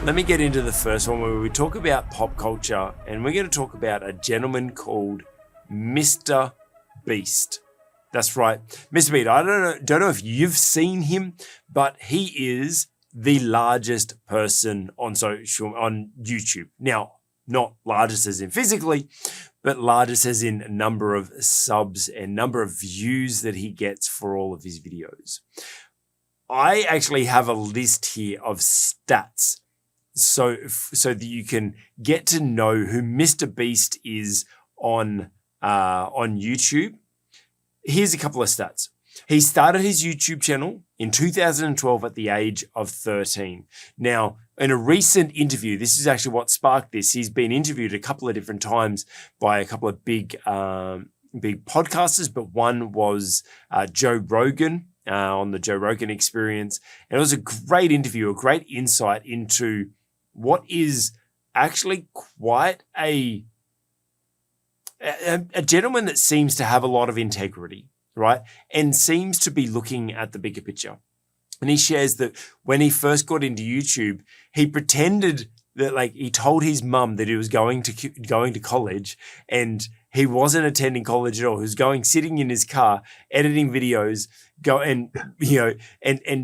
let me get into the first one where we talk about pop culture, and we're going to talk about a gentleman called Mr. Beast. That's right, Mr. Beast. I don't know if you've seen him, but he is the largest person on YouTube. Now, not largest as in physically, but largest as in number of subs and number of views that he gets for all of his videos. I actually have a list here of stats so that you can get to know who Mr. Beast is on YouTube. Here's a couple of stats. He started his YouTube channel in 2012 at the age of 13. Now, in a recent interview, this is actually what sparked this. He's been interviewed a couple of different times by a couple of big podcasters, but one was Joe Rogan on the Joe Rogan Experience. And it was a great interview, a great insight into what is actually quite a gentleman that seems to have a lot of integrity, right? And seems to be looking at the bigger picture. And he shares that when he first got into YouTube, he pretended that, like, he told his mum that he was going to college, and he wasn't attending college at all. He was sitting in his car, editing videos, and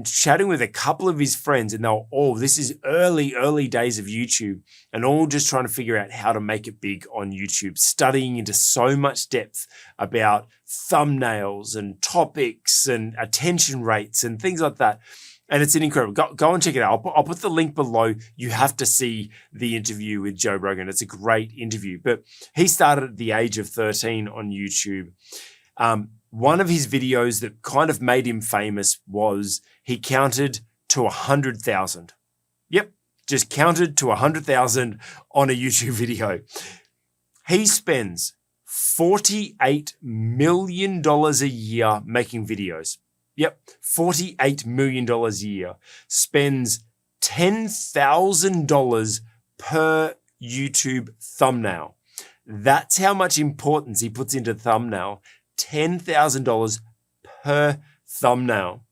chatting with a couple of his friends, and they were all, this is early days of YouTube, and all just trying to figure out how to make it big on YouTube, studying into so much depth about thumbnails and topics and attention rates and things like that. And it's an incredible, go and check it out. I'll put the link below. You have to see the interview with Joe Rogan. It's a great interview, but he started at the age of 13 on YouTube. One of his videos that kind of made him famous was he counted to 100,000. Yep, just counted to 100,000 on a YouTube video. He spends $48 million a year making videos. Yep, $48 million a year. Spends $10,000 per YouTube thumbnail. That's how much importance he puts into thumbnail. $10,000 per thumbnail.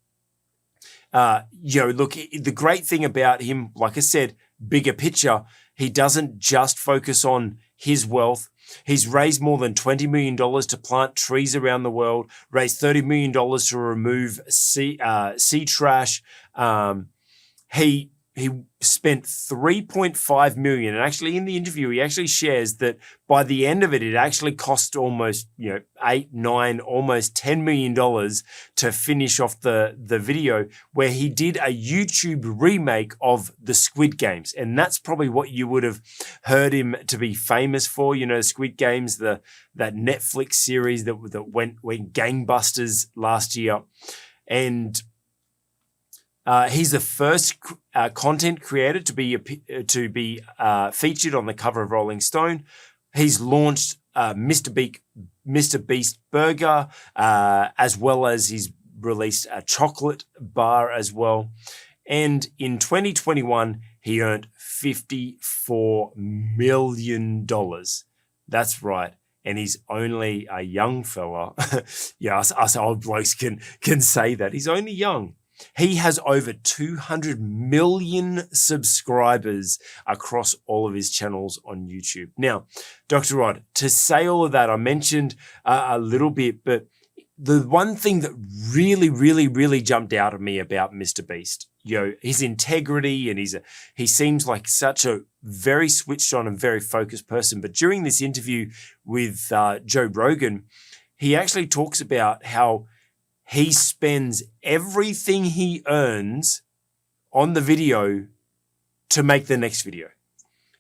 Look, the great thing about him, like I said, bigger picture, he doesn't just focus on his wealth. He's raised more than $20 million to plant trees around the world, raised $30 million to remove sea trash. He spent $3.5 million. And actually in the interview, he actually shares that by the end of it, it actually cost almost, $8, $9, almost $10 million to finish off the video, where he did a YouTube remake of the Squid Games. And that's probably what you would have heard him to be famous for. Squid Games, that Netflix series that went gangbusters last year. And he's the first content creator to be featured on the cover of Rolling Stone. He's launched Mr. Beast Burger, as well as he's released a chocolate bar as well. And in 2021, he earned $54 million. That's right. And he's only a young fella. Yeah, us old blokes can say that. He's only young. He has over 200 million subscribers across all of his channels on YouTube. Now, Dr. Rod, to say all of that, I mentioned a little bit, but the one thing that really jumped out at me about Mr. Beast, his integrity, and he seems like such a very switched on and very focused person. But during this interview with Joe Rogan, he actually talks about how he spends everything he earns on the video to make the next video.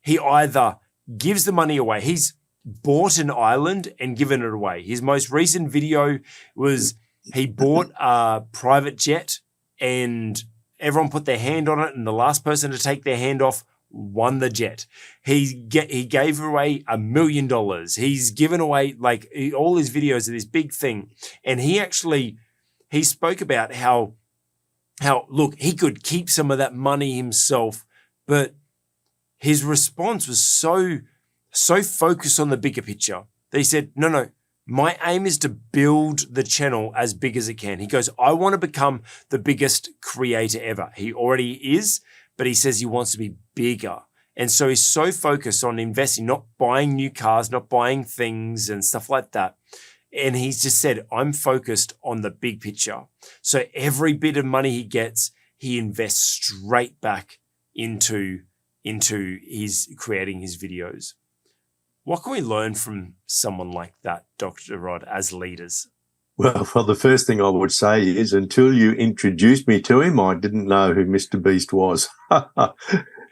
He either gives the money away. He's bought an island and given it away. His most recent video was he bought a private jet and everyone put their hand on it, and the last person to take their hand off won the jet. He gave away $1 million. He's given away, like, all his videos are this big thing. And he spoke about how look, he could keep some of that money himself, but his response was so focused on the bigger picture that he said, no, my aim is to build the channel as big as it can. He goes, I want to become the biggest creator ever. He already is, but he says he wants to be bigger. And so he's so focused on investing, not buying new cars, not buying things and stuff like that. And he's just said, I'm focused on the big picture. So every bit of money he gets, he invests straight back into his creating his videos. What can we learn from someone like that, Dr. Rod, as leaders? Well, the first thing I would say is until you introduced me to him, I didn't know who Mr. Beast was.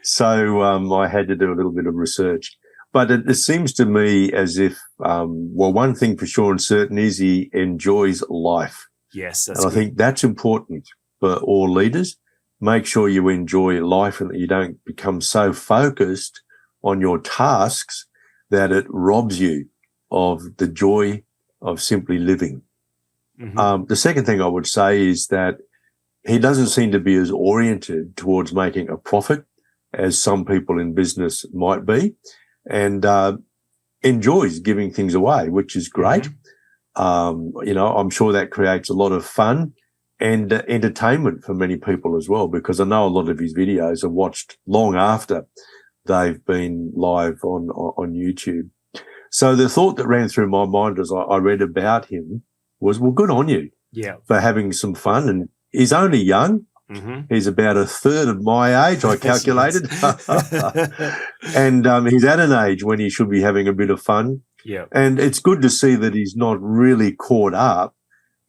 So I had to do a little bit of research. But it seems to me as if, one thing for sure and certain is he enjoys life. Yes, that's and good. I think that's important for all leaders. Make sure you enjoy life and that you don't become so focused on your tasks that it robs you of the joy of simply living. Mm-hmm. The second thing I would say is that he doesn't seem to be as oriented towards making a profit as some people in business might be, and enjoys giving things away, which is great. Mm-hmm. I'm sure that creates a lot of fun and entertainment for many people as well, because I know a lot of his videos are watched long after they've been live on YouTube. So the thought that ran through my mind as I read about him was, well, good on you for having some fun. And he's only young. Mm-hmm. He's about a third of my age, I calculated. And he's at an age when he should be having a bit of fun. Yeah. And it's good to see that he's not really caught up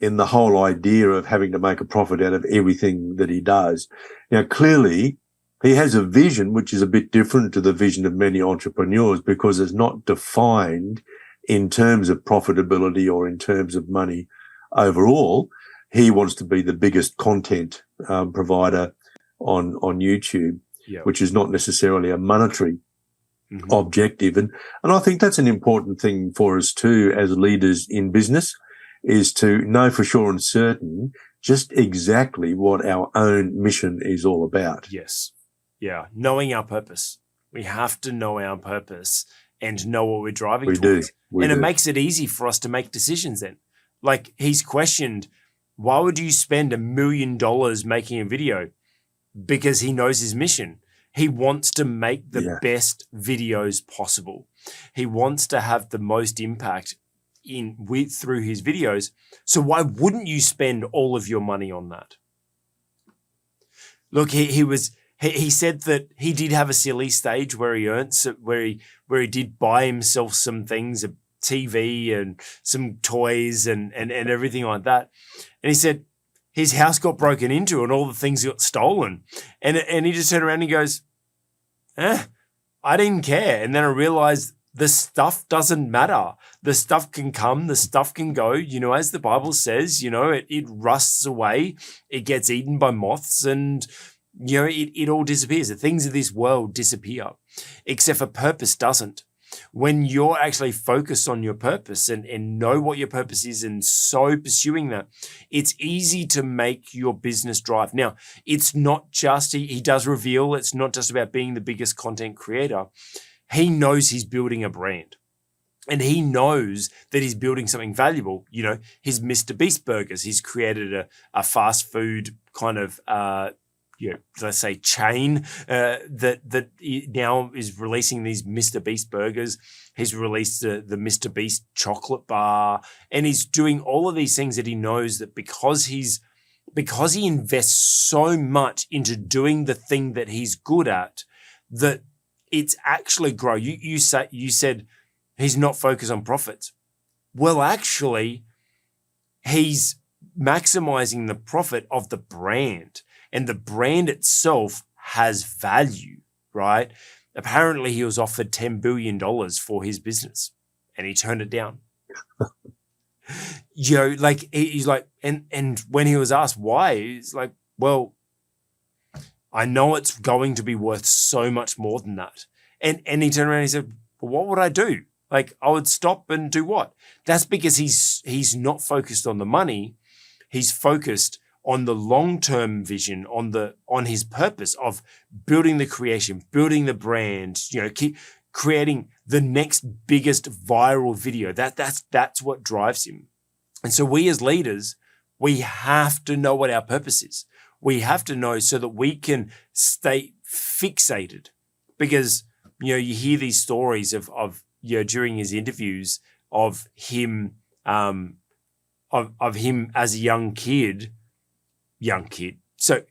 in the whole idea of having to make a profit out of everything that he does. Now, clearly, he has a vision which is a bit different to the vision of many entrepreneurs, because it's not defined in terms of profitability or in terms of money overall. He wants to be the biggest content provider on YouTube, which is not necessarily a monetary objective. And I think that's an important thing for us too as leaders in business, is to know for sure and certain just exactly what our own mission is all about. Yes. Yeah. Knowing our purpose. We have to know our purpose and know what we're driving towards. And it makes it easy for us to make decisions then. Like, he's questioned, why would you spend $1 million making a video? Because he knows his mission. He wants to make the best videos possible. He wants to have the most impact through his videos. So why wouldn't you spend all of your money on that? Look, he said that he did have a silly stage where he earned, where he did buy himself some things, a TV and some toys and everything like that. And he said his house got broken into and all the things got stolen. And he just turned around and he goes, I didn't care. And then I realized the stuff doesn't matter. The stuff can come, the stuff can go. As the Bible says, it rusts away. It gets eaten by moths and, it all disappears. The things of this world disappear, except for purpose doesn't. When you're actually focused on your purpose and know what your purpose is and so pursuing that, it's easy to make your business drive. Now, it's not just, he does reveal, it's not just about being the biggest content creator. He knows he's building a brand and he knows that he's building something valuable. His Mr. Beast burgers, he's created a fast food kind of, let's say chain that now is releasing these Mr. Beast burgers. He's released the Mr. Beast chocolate bar, and he's doing all of these things that he knows that because he invests so much into doing the thing that he's good at, that it's actually grow. You said he's not focused on profits. Well, actually, he's maximizing the profit of the brand. And the brand itself has value, right? Apparently, he was offered $10 billion for his business and he turned it down. He's like, and when he was asked why, he's like, well, I know it's going to be worth so much more than that. And he turned around and he said, well, what would I do? Like, I would stop and do what? That's because he's not focused on the money. He's focused on the long-term vision, on his purpose of building the creation, building the brand, keep creating the next biggest viral video. That's what drives him. And so we as leaders, we have to know what our purpose is. We have to know so that we can stay fixated because, you hear these stories of during his interviews of him, of him as a young kid. So,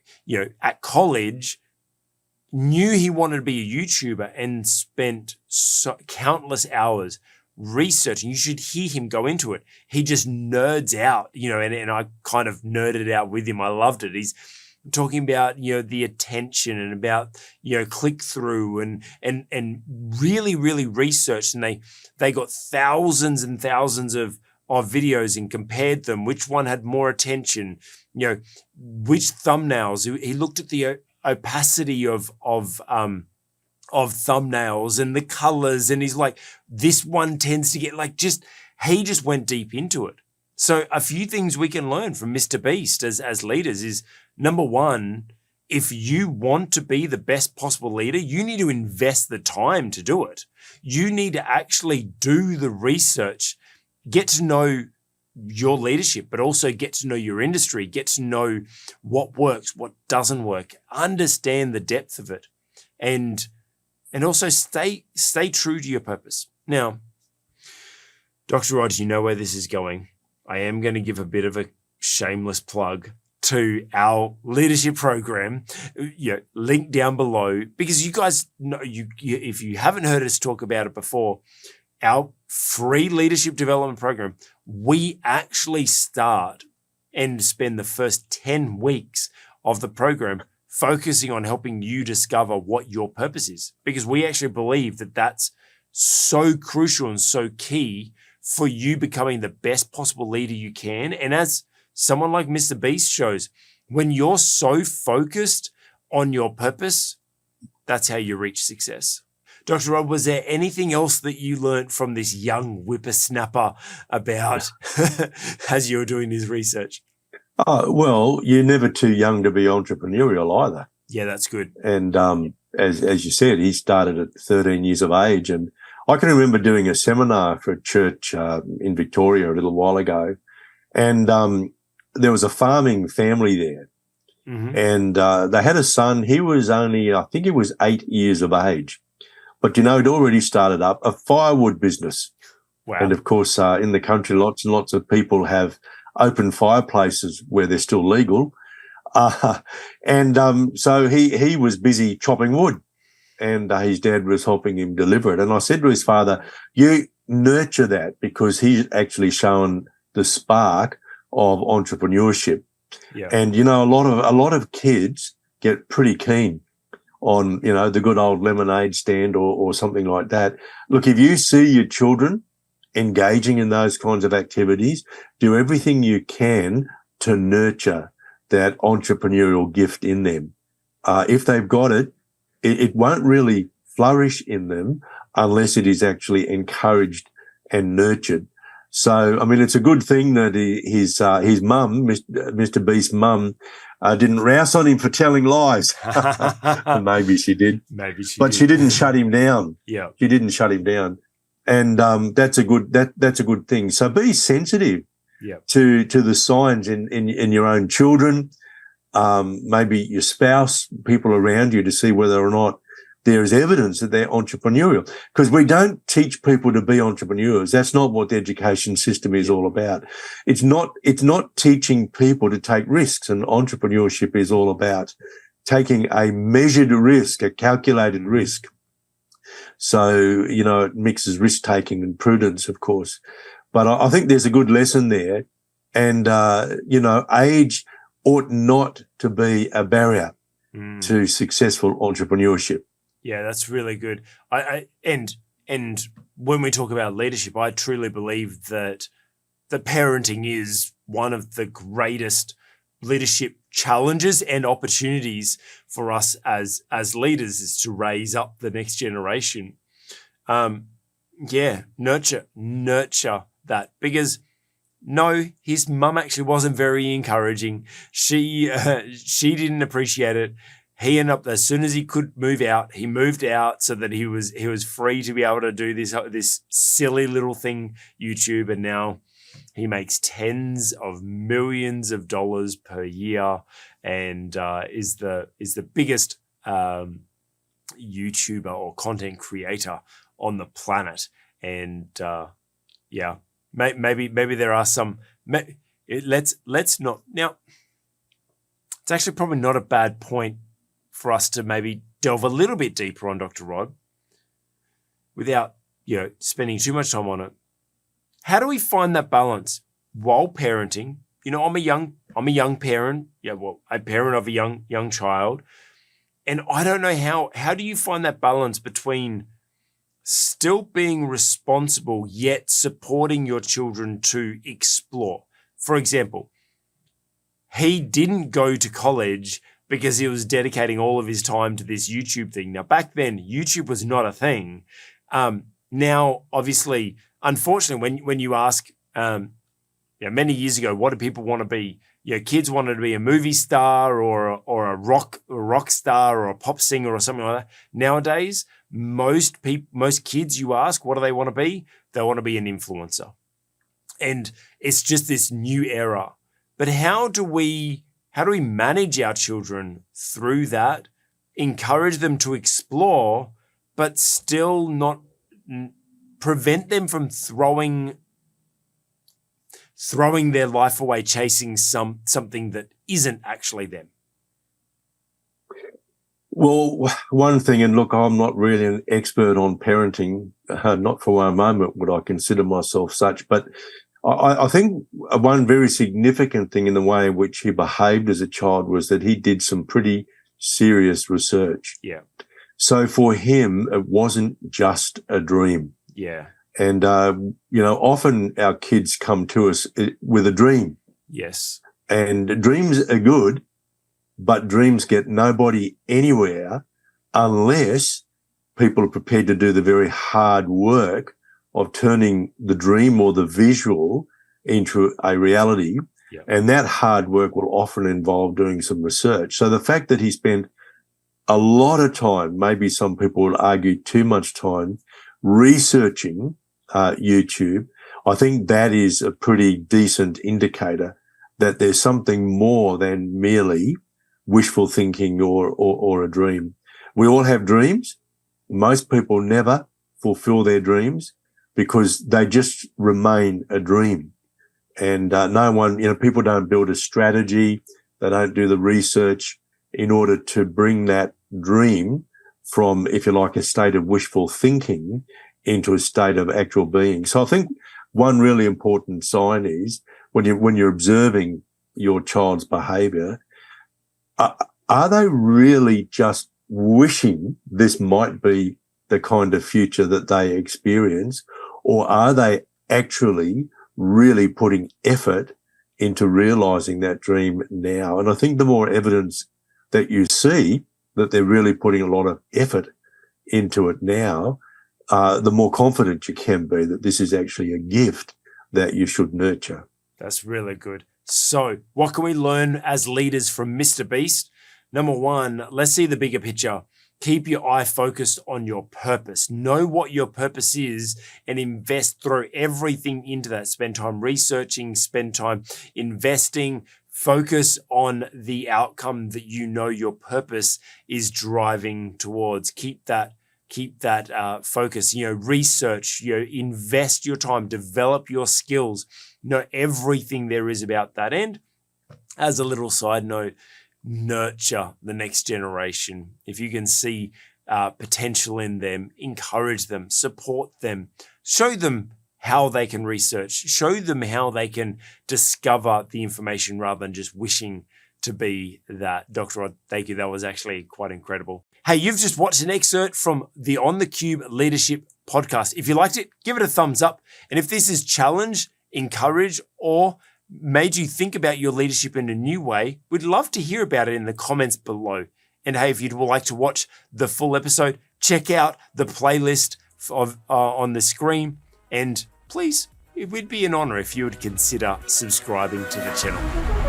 at college, knew he wanted to be a YouTuber and spent countless hours researching. You should hear him go into it. He just nerds out, and I kind of nerded out with him. I loved it. He's talking about, the attention and about, click through and really, really researched. And they got thousands and thousands of videos and compared them, which one had more attention, which thumbnails. He looked at the opacity of thumbnails and the colors, and he's like, this one tends to get he just went deep into it. So a few things we can learn from Mr. Beast as leaders is, number one, if you want to be the best possible leader, you need to invest the time to do it. You need to actually do the research, get to know your leadership, but also get to know your industry, get to know what works, what doesn't work, understand the depth of it, and also stay true to your purpose. Now, Dr. Rod, you know where this is going. I am going to give a bit of a shameless plug to our leadership program, link down below, because you guys know, if you haven't heard us talk about it before, our free leadership development program, we actually start and spend the first 10 weeks of the program focusing on helping you discover what your purpose is, because we actually believe that that's so crucial and so key for you becoming the best possible leader you can. And as someone like Mr. Beast shows, when you're so focused on your purpose, that's how you reach success. Dr. Rod, was there anything else that you learned from this young whippersnapper about as you were doing this research? Well, you're never too young to be entrepreneurial either. Yeah, that's good. And as you said, he started at 13 years of age. And I can remember doing a seminar for a church in Victoria a little while ago. And there was a farming family there. Mm-hmm. And they had a son. He was only, I think he was 8 years of age. But, he'd already started up a firewood business. Wow. And, of course, in the country, lots and lots of people have open fireplaces where they're still legal. So he was busy chopping wood, and his dad was helping him deliver it. And I said to his father, you nurture that, because he's actually shown the spark of entrepreneurship. Yeah. And, a lot of kids get pretty keen on, the good old lemonade stand or something like that. Look, if you see your children engaging in those kinds of activities, do everything you can to nurture that entrepreneurial gift in them. If they've got it, it won't really flourish in them unless it is actually encouraged and nurtured. So, it's a good thing that his mum, Mr. Beast's mum, didn't rouse on him for telling lies. Maybe she did. But she didn't shut him down. Yeah. She didn't shut him down. And that's a good thing. So be sensitive to the signs in your own children, maybe your spouse, people around you, to see whether or not there is evidence that they're entrepreneurial. Because we don't teach people to be entrepreneurs. That's not what the education system is all about. It's not teaching people to take risks, and entrepreneurship is all about taking a measured risk, a calculated risk. So, it mixes risk-taking and prudence, of course. But I think there's a good lesson there. And, age ought not to be a barrier to successful entrepreneurship. Yeah, that's really good. And when we talk about leadership, I truly believe that the parenting is one of the greatest leadership challenges and opportunities for us as leaders, is to raise up the next generation. Nurture that, because no, his mum actually wasn't very encouraging. She didn't appreciate it. He ended up, as soon as he could move out, he moved out so that he was free to be able to do this silly little thing, YouTube, and now he makes tens of millions of dollars per year, and is the biggest YouTuber or content creator on the planet. And maybe there are some. Let's not now. It's actually probably not a bad point for us to maybe delve a little bit deeper on Dr. Rod, without spending too much time on it. How do we find that balance while parenting? I'm a young parent. Yeah, well, a parent of a young child, and I don't know how do you find that balance between still being responsible yet supporting your children to explore. For example, he didn't go to college because he was dedicating all of his time to this YouTube thing. Now, back then, YouTube was not a thing. Now, obviously, unfortunately, when you ask, many years ago, what do people want to be? Kids wanted to be a movie star or a rock star or a pop singer or something like that. Nowadays, most kids you ask, what do they want to be? They want to be an influencer. And it's just this new era. But how do we manage our children through that, encourage them to explore, but still not prevent them from throwing their life away chasing something that isn't actually them? Well, one thing, and look, I'm not really an expert on parenting, not for one moment would I consider myself such, but I think one very significant thing in the way in which he behaved as a child was that he did some pretty serious research. Yeah. So for him, it wasn't just a dream. Yeah. And, often our kids come to us with a dream. Yes. And dreams are good, but dreams get nobody anywhere unless people are prepared to do the very hard work of turning the dream or the visual into a reality. Yep. And that hard work will often involve doing some research. So the fact that he spent a lot of time, maybe some people would argue too much time, researching YouTube, I think that is a pretty decent indicator that there's something more than merely wishful thinking or a dream. We all have dreams. Most people never fulfill their dreams because they just remain a dream. And people don't build a strategy. They don't do the research in order to bring that dream from, if you like, a state of wishful thinking into a state of actual being. So I think one really important sign is when you're observing your child's behavior, are they really just wishing this might be the kind of future that they experience, or are they actually really putting effort into realizing that dream now? And I think the more evidence that you see that they're really putting a lot of effort into it now, the more confident you can be that this is actually a gift that you should nurture. That's really good. So what can we learn as leaders from Mr. Beast? Number one, let's see the bigger picture. Keep your eye focused on your purpose. Know what your purpose is and throw everything into that. Spend time researching, spend time investing, focus on the outcome that your purpose is driving towards. Keep that focus, research, invest your time, develop your skills, know everything there is about that. And as a little side note, nurture the next generation. If you can see potential in them, encourage them, support them, show them how they can research, show them how they can discover the information rather than just wishing to be that. Dr. Rod, thank you. That was actually quite incredible. Hey, you've just watched an excerpt from the On the Cube Leadership podcast. If you liked it, give it a thumbs up. And if this has challenged, encouraged, or made you think about your leadership in a new way, we'd love to hear about it in the comments below. And hey, if you'd like to watch the full episode, check out the playlist on the screen. And please, it would be an honor if you would consider subscribing to the channel.